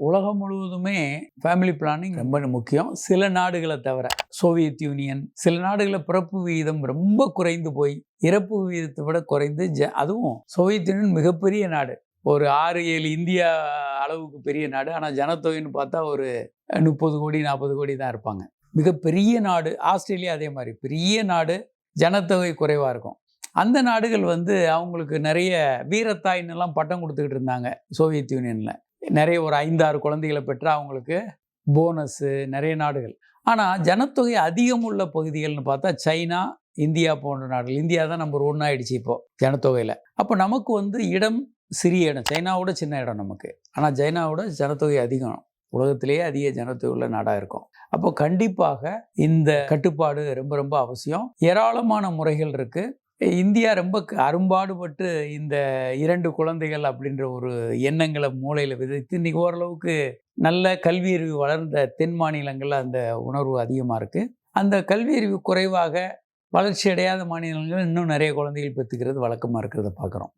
உலகம் முழுவதுமே family planning ரொம்ப முக்கியம். சில நாடுகளை தவிர சோவியத் யூனியன், சில நாடுகளில் பிறப்பு விகிதம் ரொம்ப குறைந்து போய் இறப்பு விகிதத்தை விட குறைந்து, அதுவும் சோவியத் யூனியன் மிகப்பெரிய நாடு, ஒரு 6-7 இந்தியா அளவுக்கு பெரிய நாடு. ஆனால் ஜனத்தொகைன்னு பார்த்தா ஒரு 30 கோடி 40 கோடி தான் இருப்பாங்க. மிகப்பெரிய நாடு. ஆஸ்திரேலியா அதே மாதிரி பெரிய நாடு, ஜனத்தொகை குறைவாக இருக்கும். அந்த நாடுகள் அவங்களுக்கு நிறைய வீரத்தாயின்னெல்லாம் பட்டம் கொடுத்துக்கிட்டு இருந்தாங்க சோவியத் யூனியனில். நிறைய ஒரு 5-6 குழந்தைகளை பெற்று அவங்களுக்கு போனஸு நிறைய நாடுகள். ஆனால் ஜனத்தொகை அதிகம் உள்ள பகுதிகள்னு பார்த்தா சைனா, இந்தியா போன்ற நாடுகள். இந்தியா தான் நம்பர் 1 ஆகிடுச்சு இப்போது ஜனத்தொகையில். அப்போ நமக்கு இடம் சிறிய இடம், சைனாவோட சின்ன இடம் நமக்கு. ஆனால் சைனாவோட ஜனத்தொகை அதிகம், உலகத்திலேயே அதிக ஜனத்தொகை உள்ள நாடாக இருக்கும். அப்போ கண்டிப்பாக இந்த கட்டுப்பாடு ரொம்ப ரொம்ப அவசியம். ஏராளமான முறைகள் இருக்குது. இந்தியா ரொம்ப அரும்பாடுபட்டு இந்த 2 குழந்தைகள் அப்படின்ற ஒரு எண்ணங்களை மூளையில் விதைத்து இன்றைக்கி ஓரளவுக்கு நல்ல கல்வியறிவு வளர்ந்த தென் மாநிலங்களில் அந்த உணர்வு அதிகமாக இருக்குது. அந்த கல்வியறிவு குறைவாக வளர்ச்சி அடையாத மாநிலங்கள் இன்னும் நிறைய குழந்தைகள் பெற்றுக்கிறது வழக்கமாக இருக்கிறத பார்க்குறோம்.